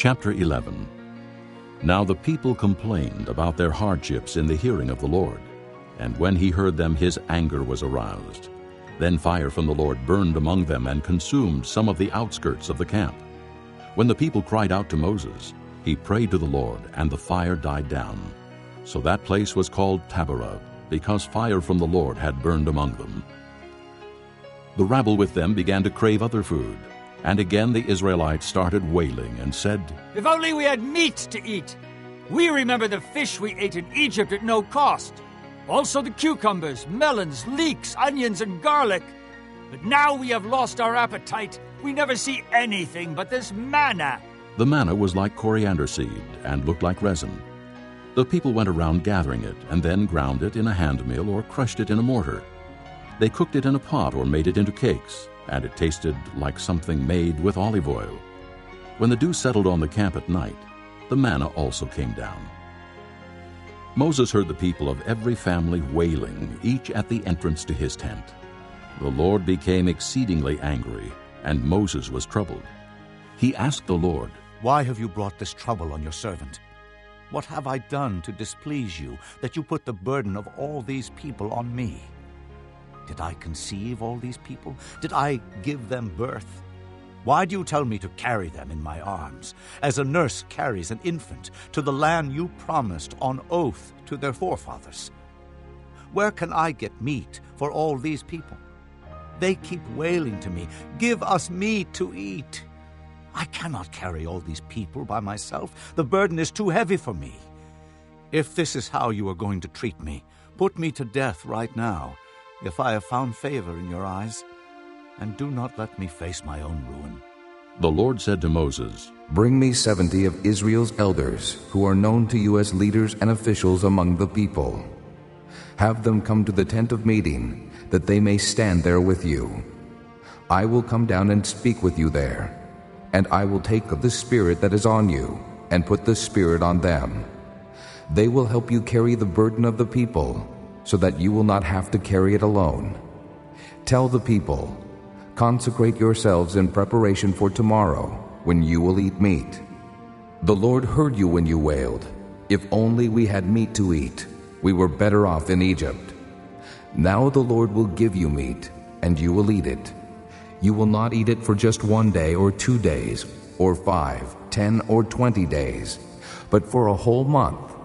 Chapter 11. Now the people complained about their hardships in the hearing of the Lord, and when he heard them, his anger was aroused. Then fire from the Lord burned among them and consumed some of the outskirts of the camp. When the people cried out to Moses, he prayed to the Lord, and the fire died down. So that place was called Taberah, because fire from the Lord had burned among them. The rabble with them began to crave other food, and again the Israelites started wailing and said, "If only we had meat to eat! We remember the fish we ate in Egypt at no cost. Also the cucumbers, melons, leeks, onions, and garlic. But now we have lost our appetite. We never see anything but this manna." The manna was like coriander seed and looked like resin. The people went around gathering it and then ground it in a hand mill or crushed it in a mortar. They cooked it in a pot or made it into cakes, and it tasted like something made with olive oil. When the dew settled on the camp at night, the manna also came down. Moses heard the people of every family wailing, each at the entrance to his tent. The Lord became exceedingly angry, and Moses was troubled. He asked the Lord, "Why have you brought this trouble on your servant? What have I done to displease you, that you put the burden of all these people on me? Did I conceive all these people? Did I give them birth? Why do you tell me to carry them in my arms, as a nurse carries an infant, to the land you promised on oath to their forefathers? Where can I get meat for all these people? They keep wailing to me, 'Give us meat to eat.' I cannot carry all these people by myself. The burden is too heavy for me. If this is how you are going to treat me, put me to death right now, if I have found favor in your eyes, and do not let me face my own ruin." The Lord said to Moses, "Bring me 70 of Israel's elders, who are known to you as leaders and officials among the people. Have them come to the tent of meeting, that they may stand there with you. I will come down and speak with you there, and I will take of the Spirit that is on you, and put the Spirit on them. They will help you carry the burden of the people, so that you will not have to carry it alone. Tell the people, 'Consecrate yourselves in preparation for tomorrow, when you will eat meat.' The Lord heard you when you wailed, 'If only we had meat to eat. We were better off in Egypt.' Now the Lord will give you meat, and you will eat it. You will not eat it for just 1 day or 2 days, or 5, 10, or 20 days, but for a whole month,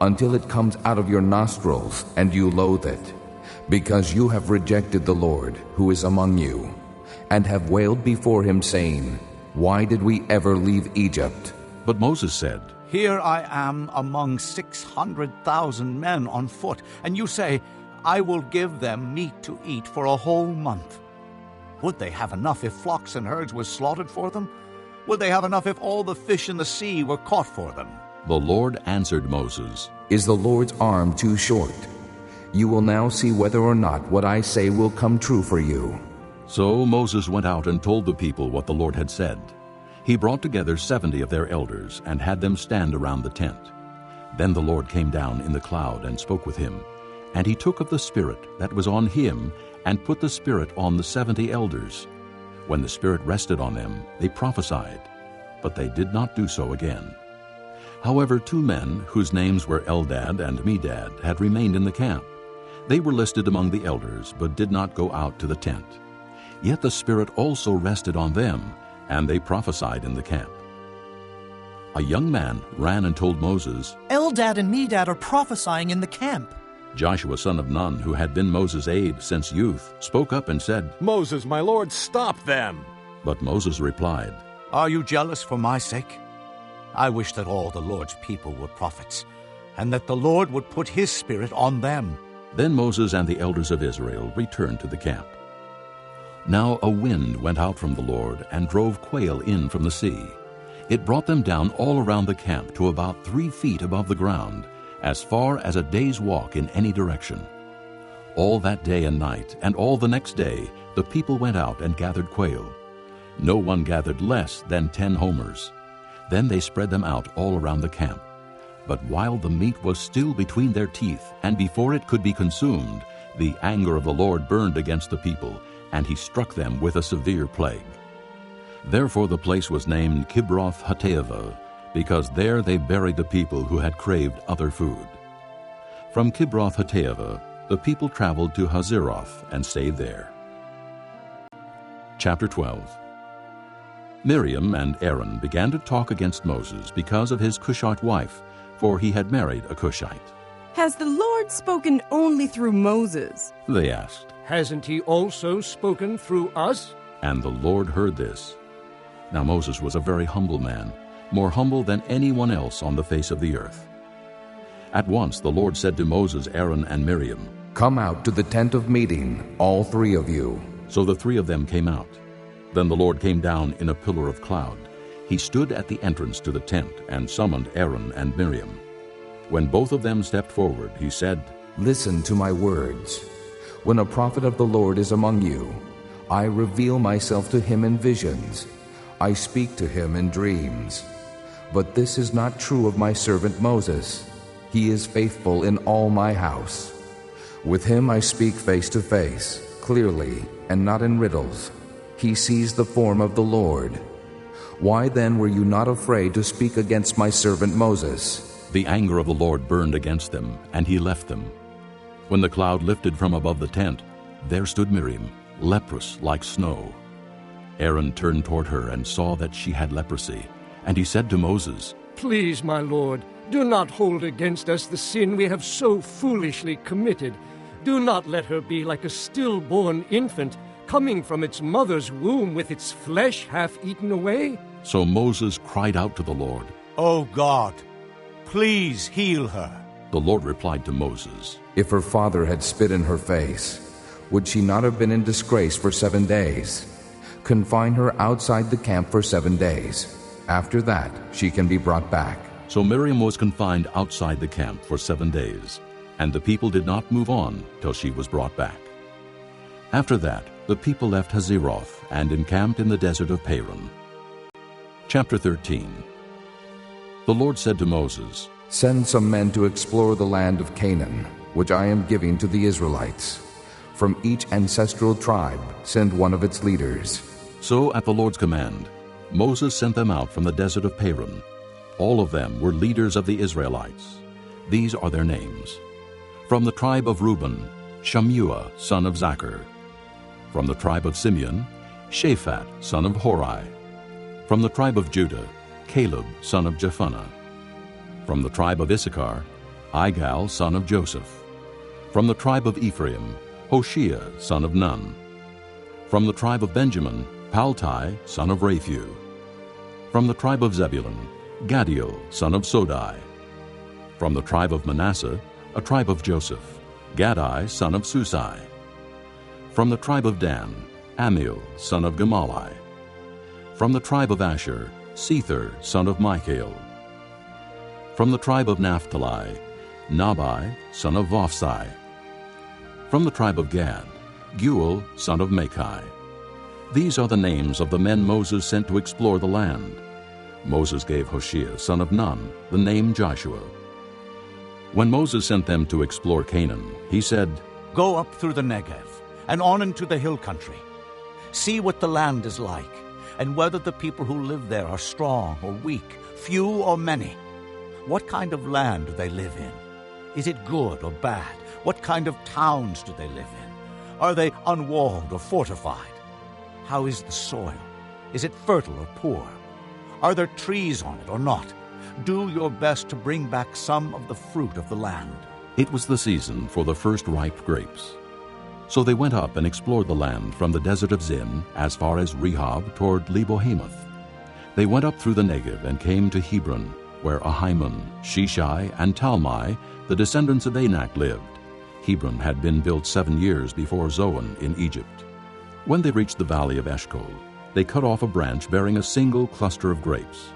until it comes out of your nostrils and you loathe it, because you have rejected the Lord who is among you, and have wailed before him, saying, 'Why did we ever leave Egypt?'" But Moses said, "Here I am among 600,000 men on foot, and you say, 'I will give them meat to eat for a whole month.' Would they have enough if flocks and herds were slaughtered for them? Would they have enough if all the fish in the sea were caught for them?" The Lord answered Moses, "Is the Lord's arm too short? You will now see whether or not what I say will come true for you." So Moses went out and told the people what the Lord had said. He brought together 70 of their elders and had them stand around the tent. Then the Lord came down in the cloud and spoke with him. And he took of the Spirit that was on him and put the Spirit on the 70 elders. When the Spirit rested on them, they prophesied, but they did not do so again. However, 2 men, whose names were Eldad and Medad, had remained in the camp. They were listed among the elders, but did not go out to the tent. Yet the Spirit also rested on them, and they prophesied in the camp. A young man ran and told Moses, "Eldad and Medad are prophesying in the camp." Joshua, son of Nun, who had been Moses' aide since youth, spoke up and said, "Moses, my lord, stop them!" But Moses replied, "Are you jealous for my sake? I wish that all the Lord's people were prophets, and that the Lord would put his Spirit on them." Then Moses and the elders of Israel returned to the camp. Now a wind went out from the Lord and drove quail in from the sea. It brought them down all around the camp to about 3 feet above the ground, as far as a day's walk in any direction. All that day and night, and all the next day, the people went out and gathered quail. No one gathered less than 10 homers. Then they spread them out all around the camp. But while the meat was still between their teeth, and before it could be consumed, the anger of the Lord burned against the people, and he struck them with a severe plague. Therefore the place was named Kibroth-Hattaavah, because there they buried the people who had craved other food. From Kibroth-Hattaavah the people traveled to Hazeroth and stayed there. Chapter 12. Miriam and Aaron began to talk against Moses because of his Cushite wife, for he had married a Cushite. Has the Lord spoken only through Moses? They asked. Hasn't he also spoken through us? And the Lord heard this. Now Moses was a very humble man, more humble than anyone else on the face of the earth. At once the Lord said to Moses, Aaron, and Miriam, Come out to the tent of meeting, all three of you. So the three of them came out. Then the Lord came down in a pillar of cloud. He stood at the entrance to the tent and summoned Aaron and Miriam. When both of them stepped forward, he said, Listen to my words. When a prophet of the Lord is among you, I reveal myself to him in visions. I speak to him in dreams. But this is not true of my servant Moses. He is faithful in all my house. With him I speak face to face, clearly, and not in riddles. He sees the form of the Lord. Why then were you not afraid to speak against my servant Moses? The anger of the Lord burned against them, and he left them. When the cloud lifted from above the tent, there stood Miriam, leprous like snow. Aaron turned toward her and saw that she had leprosy, and he said to Moses, Please, my Lord, do not hold against us the sin we have so foolishly committed. Do not let her be like a stillborn infant, coming from its mother's womb with its flesh half eaten away. So Moses cried out to the Lord. O God, please heal her. The Lord replied to Moses, If her father had spit in her face, would she not have been in disgrace for 7 days? Confine her outside the camp for 7 days. After that, she can be brought back. So Miriam was confined outside the camp for 7 days, and the people did not move on till she was brought back. After that, the people left Hazeroth and encamped in the desert of Paran. Chapter 13. The Lord said to Moses, Send some men to explore the land of Canaan, which I am giving to the Israelites. From each ancestral tribe, send one of its leaders. So at the Lord's command, Moses sent them out from the desert of Paran. All of them were leaders of the Israelites. These are their names. From the tribe of Reuben, Shammua, son of Zachar. From the tribe of Simeon, Shaphat, son of Hori. From the tribe of Judah, Caleb, son of Jephunneh. From the tribe of Issachar, Igal, son of Joseph. From the tribe of Ephraim, Hoshea, son of Nun. From the tribe of Benjamin, Paltai, son of Raphu. From the tribe of Zebulun, Gadiel, son of Sodai. From the tribe of Manasseh, a tribe of Joseph, Gadai, son of Susai. From the tribe of Dan, Amiel, son of Gemalli. From the tribe of Asher, Sether, son of Michael. From the tribe of Naphtali, Nabai, son of Vophsi. From the tribe of Gad, Guel, son of Machai. These are the names of the men Moses sent to explore the land. Moses gave Hoshea, son of Nun, the name Joshua. When Moses sent them to explore Canaan, he said, Go up through the Negev and on into the hill country. See what the land is like, and whether the people who live there are strong or weak, few or many. What kind of land do they live in? Is it good or bad? What kind of towns do they live in? Are they unwalled or fortified? How is the soil? Is it fertile or poor? Are there trees on it or not? Do your best to bring back some of the fruit of the land. It was the season for the first ripe grapes. So they went up and explored the land from the desert of Zin as far as Rehob toward Lebo-Hamath. They went up through the Negev and came to Hebron, where Ahiman, Sheshai, and Talmai, the descendants of Anak, lived. Hebron had been built 7 years before Zoan in Egypt. When they reached the valley of Eshcol, they cut off a branch bearing a single cluster of grapes.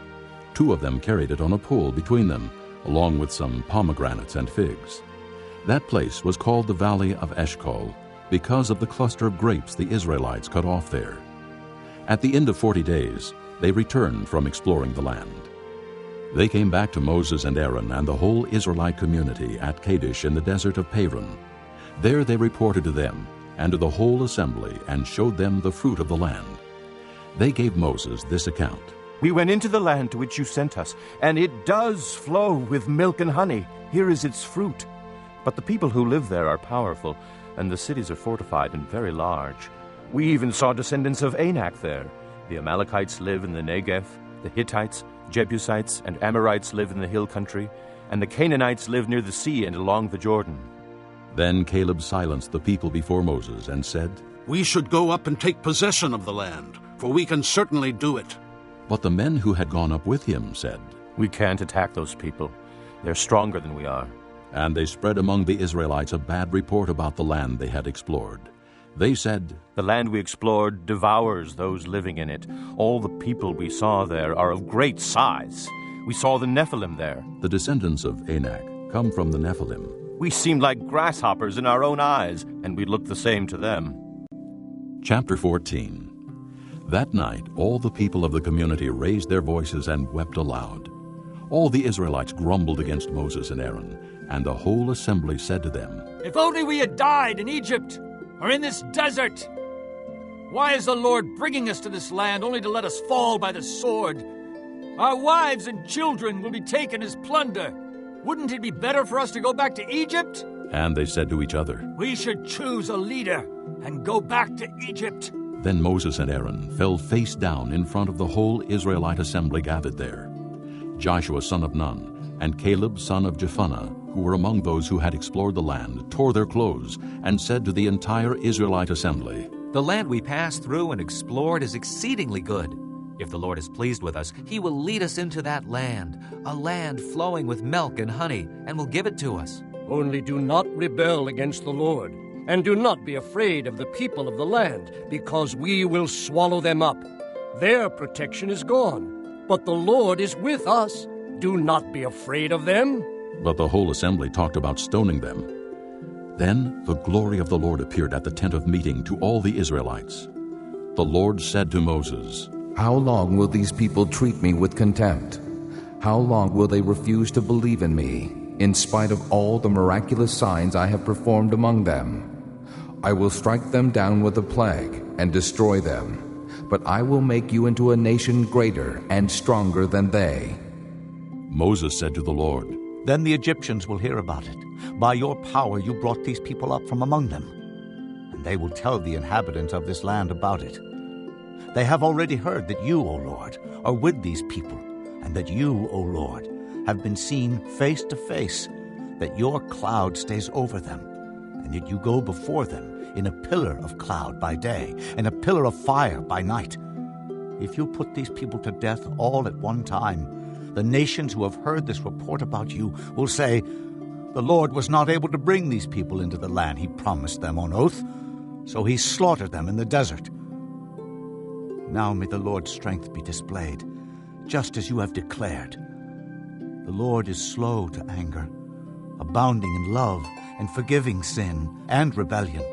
2 of them carried it on a pole between them, along with some pomegranates and figs. That place was called the Valley of Eshcol because of the cluster of grapes the Israelites cut off there. At the end of 40 days, they returned from exploring the land. They came back to Moses and Aaron and the whole Israelite community at Kadesh in the desert of Paran. There they reported to them and to the whole assembly and showed them the fruit of the land. They gave Moses this account. We went into the land to which you sent us, and it does flow with milk and honey. Here is its fruit. But the people who live there are powerful, and the cities are fortified and very large. We even saw descendants of Anak there. The Amalekites live in the Negev, the Hittites, Jebusites, and Amorites live in the hill country, and the Canaanites live near the sea and along the Jordan. Then Caleb silenced the people before Moses and said, We should go up and take possession of the land, for we can certainly do it. But the men who had gone up with him said, We can't attack those people. They're stronger than we are. And they spread among the Israelites a bad report about the land they had explored. They said, The land we explored devours those living in it. All the people we saw there are of great size. We saw the Nephilim there. The descendants of Anak come from the Nephilim. We seemed like grasshoppers in our own eyes, and we looked the same to them. Chapter 14. That night all the people of the community raised their voices and wept aloud. All the Israelites grumbled against Moses and Aaron, and the whole assembly said to them, If only we had died in Egypt or in this desert! Why is the Lord bringing us to this land only to let us fall by the sword? Our wives and children will be taken as plunder. Wouldn't it be better for us to go back to Egypt? And they said to each other, We should choose a leader and go back to Egypt. Then Moses and Aaron fell face down in front of the whole Israelite assembly gathered there. Joshua son of Nun and Caleb son of Jephunneh, who were among those who had explored the land, tore their clothes and said to the entire Israelite assembly, The land we passed through and explored is exceedingly good. If the Lord is pleased with us, he will lead us into that land, a land flowing with milk and honey, and will give it to us. Only do not rebel against the Lord, and do not be afraid of the people of the land, because we will swallow them up. Their protection is gone, but the Lord is with us. Do not be afraid of them. But the whole assembly talked about stoning them. Then the glory of the Lord appeared at the tent of meeting to all the Israelites. The Lord said to Moses, How long will these people treat me with contempt? How long will they refuse to believe in me, in spite of all the miraculous signs I have performed among them? I will strike them down with a plague and destroy them, but I will make you into a nation greater and stronger than they. Moses said to the Lord, Then the Egyptians will hear about it. By your power you brought these people up from among them, and they will tell the inhabitants of this land about it. They have already heard that you, O Lord, are with these people, and that you, O Lord, have been seen face to face, that your cloud stays over them, and that you go before them in a pillar of cloud by day, and a pillar of fire by night. If you put these people to death all at one time, the nations who have heard this report about you will say, The Lord was not able to bring these people into the land he promised them on oath, so he slaughtered them in the desert. Now may the Lord's strength be displayed, just as you have declared. The Lord is slow to anger, abounding in love and forgiving sin and rebellion.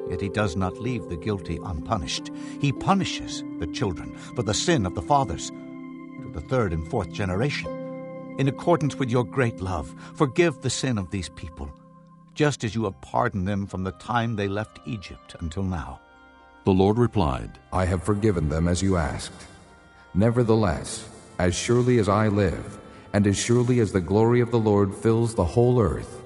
Yet he does not leave the guilty unpunished. He punishes the children for the sin of the fathers, to the third and fourth generation. In accordance with your great love, forgive the sin of these people, just as you have pardoned them from the time they left Egypt until now. The Lord replied, I have forgiven them as you asked. Nevertheless, as surely as I live, and as surely as the glory of the Lord fills the whole earth,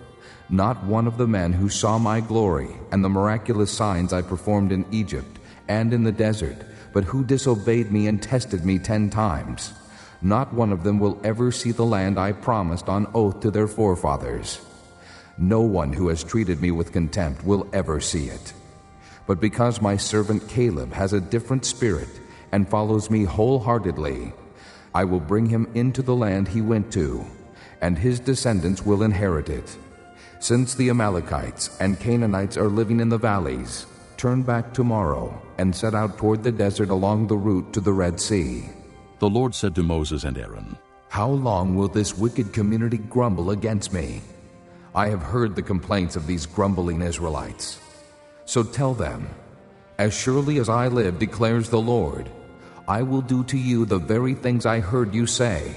not one of the men who saw my glory and the miraculous signs I performed in Egypt and in the desert, but who disobeyed me and tested me 10 times, not one of them will ever see the land I promised on oath to their forefathers. No one who has treated me with contempt will ever see it. But because my servant Caleb has a different spirit and follows me wholeheartedly, I will bring him into the land he went to, and his descendants will inherit it. Since the Amalekites and Canaanites are living in the valleys, turn back tomorrow and set out toward the desert along the route to the Red Sea. The Lord said to Moses and Aaron, How long will this wicked community grumble against me? I have heard the complaints of these grumbling Israelites. So tell them, As surely as I live, declares the Lord, I will do to you the very things I heard you say.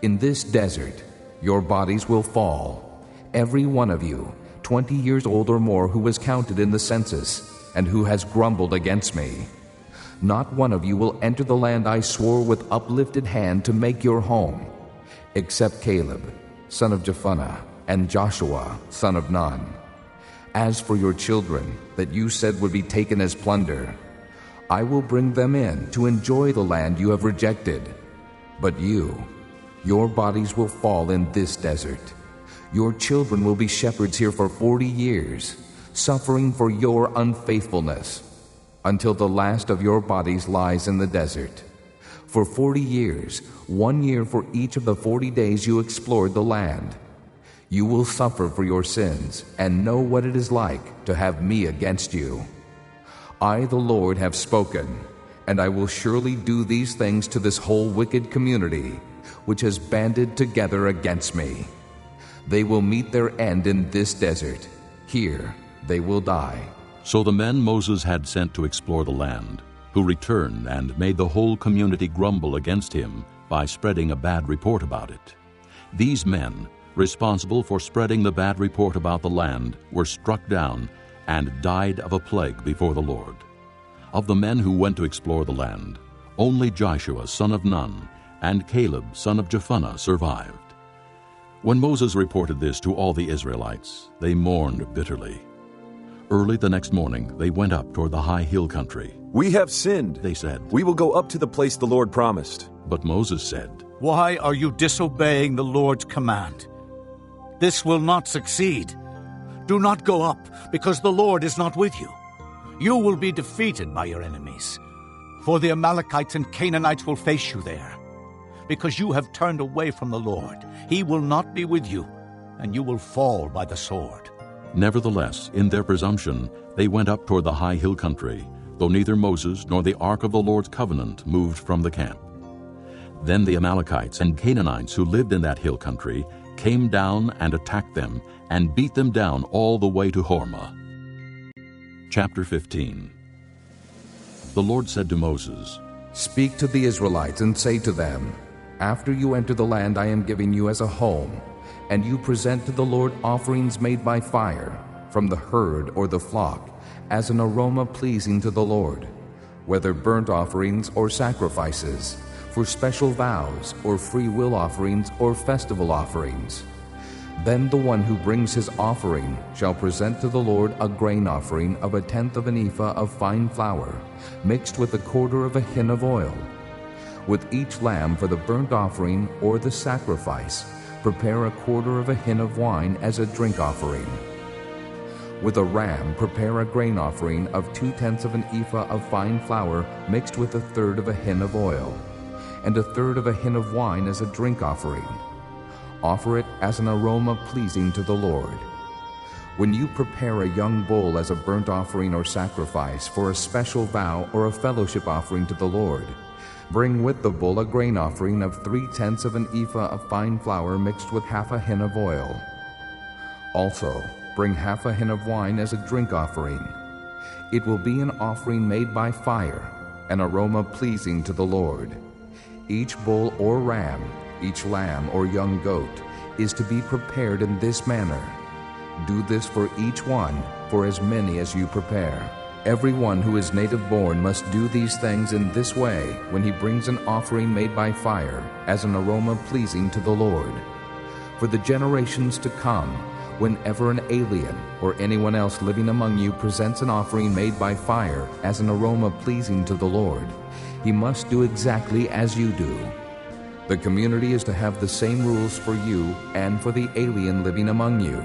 In this desert your bodies will fall, every one of you, 20 years old or more, who was counted in the census, and who has grumbled against me. not one of you will enter the land I swore with uplifted hand to make your home, except Caleb, son of Jephunneh, and Joshua, son of Nun. As for your children, that you said would be taken as plunder, I will bring them in to enjoy the land you have rejected. But you, your bodies will fall in this desert. Your children will be shepherds here for 40 years, suffering for your unfaithfulness, until the last of your bodies lies in the desert. For 40 years, 1 year for each of the 40 days you explored the land. You will suffer for your sins and know what it is like to have me against you. I, the Lord, have spoken, and I will surely do these things to this whole wicked community, which has banded together against me. They will meet their end in this desert. Here they will die. So the men Moses had sent to explore the land, who returned and made the whole community grumble against him by spreading a bad report about it. These men, responsible for spreading the bad report about the land, were struck down and died of a plague before the Lord. Of the men who went to explore the land, only Joshua son of Nun and Caleb son of Jephunneh survived. When Moses reported this to all the Israelites, they mourned bitterly. Early the next morning they went up toward the high hill country. "We have sinned," they said. "We will go up to the place the Lord promised." But Moses said, "Why are you disobeying the Lord's command? This will not succeed. Do not go up, because the Lord is not with you. You will be defeated by your enemies, for the Amalekites and Canaanites will face you there. Because you have turned away from the Lord, He will not be with you, and you will fall by the sword." Nevertheless, in their presumption, they went up toward the high hill country, though neither Moses nor the ark of the Lord's covenant moved from the camp. Then the Amalekites and Canaanites who lived in that hill country came down and attacked them and beat them down all the way to Hormah. Chapter 15. The Lord said to Moses, "Speak to the Israelites and say to them, after you enter the land I am giving you as a home, and you present to the Lord offerings made by fire, from the herd or the flock, as an aroma pleasing to the Lord, whether burnt offerings or sacrifices, for special vows or free will offerings or festival offerings. Then the one who brings his offering shall present to the Lord a grain offering of 1/10 of an ephah of fine flour, mixed with 1/4 of a hin of oil. With each lamb for the burnt offering or the sacrifice, prepare 1/4 of a hin of wine as a drink offering. With a ram, prepare a grain offering of 2/10 of an ephah of fine flour mixed with 1/3 of a hin of oil, and 1/3 of a hin of wine as a drink offering. Offer it as an aroma pleasing to the Lord. When you prepare a young bull as a burnt offering or sacrifice for a special vow or a fellowship offering to the Lord, bring with the bull a grain offering of 3/10 of an ephah of fine flour mixed with 1/2 a hin of oil. Also, bring 1/2 a hin of wine as a drink offering. It will be an offering made by fire, an aroma pleasing to the Lord. Each bull or ram, each lamb or young goat, is to be prepared in this manner. Do this for each one, for as many as you prepare. Everyone who is native-born must do these things in this way when he brings an offering made by fire, as an aroma pleasing to the Lord. For the generations to come, whenever an alien or anyone else living among you presents an offering made by fire as an aroma pleasing to the Lord, he must do exactly as you do. The community is to have the same rules for you and for the alien living among you.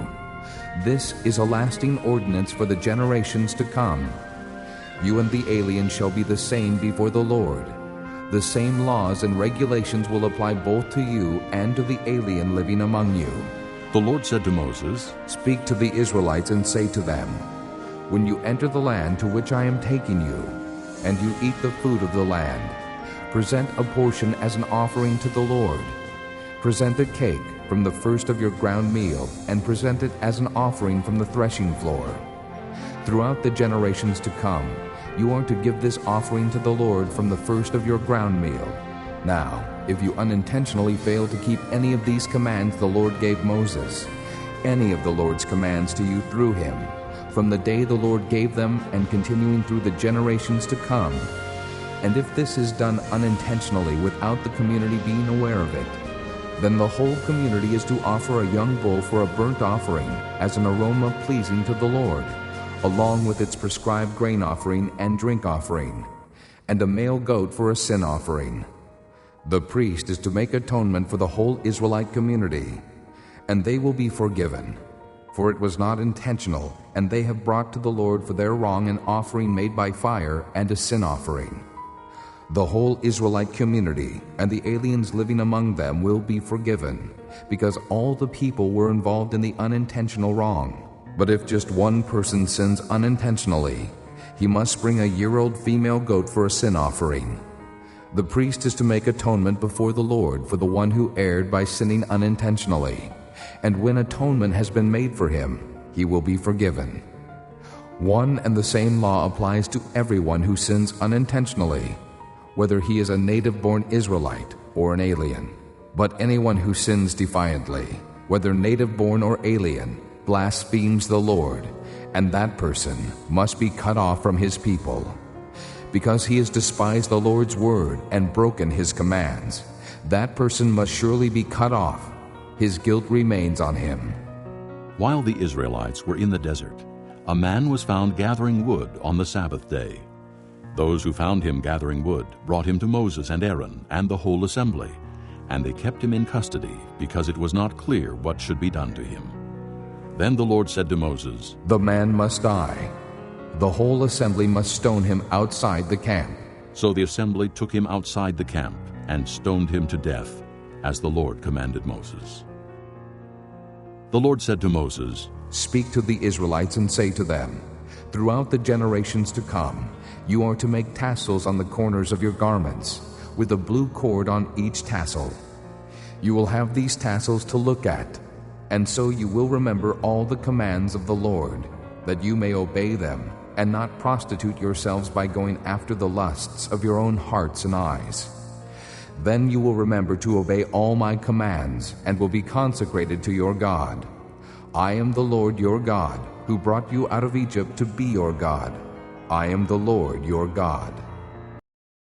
This is a lasting ordinance for the generations to come. You and the alien shall be the same before the Lord. The same laws and regulations will apply both to you and to the alien living among you." The Lord said to Moses, "Speak to the Israelites and say to them, when you enter the land to which I am taking you, and you eat the food of the land, present a portion as an offering to the Lord. Present a cake from the first of your ground meal, and present it as an offering from the threshing floor. Throughout the generations to come, you are to give this offering to the Lord from the first of your ground meal. Now, if you unintentionally fail to keep any of these commands the Lord gave Moses, any of the Lord's commands to you through him, from the day the Lord gave them and continuing through the generations to come, And if this is done unintentionally without the community being aware of it, then the whole community is to offer a young bull for a burnt offering as an aroma pleasing to the Lord, along with its prescribed grain offering and drink offering, and a male goat for a sin offering. The priest is to make atonement for the whole Israelite community, and they will be forgiven, for it was not intentional, and they have brought to the Lord for their wrong an offering made by fire and a sin offering. The whole Israelite community and the aliens living among them will be forgiven, because all the people were involved in the unintentional wrong. But if just one person sins unintentionally, he must bring a year-old female goat for a sin offering. The priest is to make atonement before the Lord for the one who erred by sinning unintentionally, and when atonement has been made for him, he will be forgiven. One and the same law applies to everyone who sins unintentionally, whether he is a native-born Israelite or an alien. But anyone who sins defiantly, whether native-born or alien, blasphemes the Lord, and that person must be cut off from his people. Because he has despised the Lord's word and broken his commands, that person must surely be cut off. His guilt remains on him. While the Israelites were in the desert, a man was found gathering wood on the Sabbath day. Those who found him gathering wood brought him to Moses and Aaron and the whole assembly, and they kept him in custody because it was not clear what should be done to him. Then the Lord said to Moses, "The man must die. The whole assembly must stone him outside the camp." So the assembly took him outside the camp and stoned him to death, as the Lord commanded Moses. The Lord said to Moses, "Speak to the Israelites and say to them, throughout the generations to come, you are to make tassels on the corners of your garments, with a blue cord on each tassel. You will have these tassels to look at, and so you will remember all the commands of the Lord, that you may obey them, and not prostitute yourselves by going after the lusts of your own hearts and eyes. Then you will remember to obey all my commands, and will be consecrated to your God. I am the Lord your God, who brought you out of Egypt to be your God. I am the Lord your God."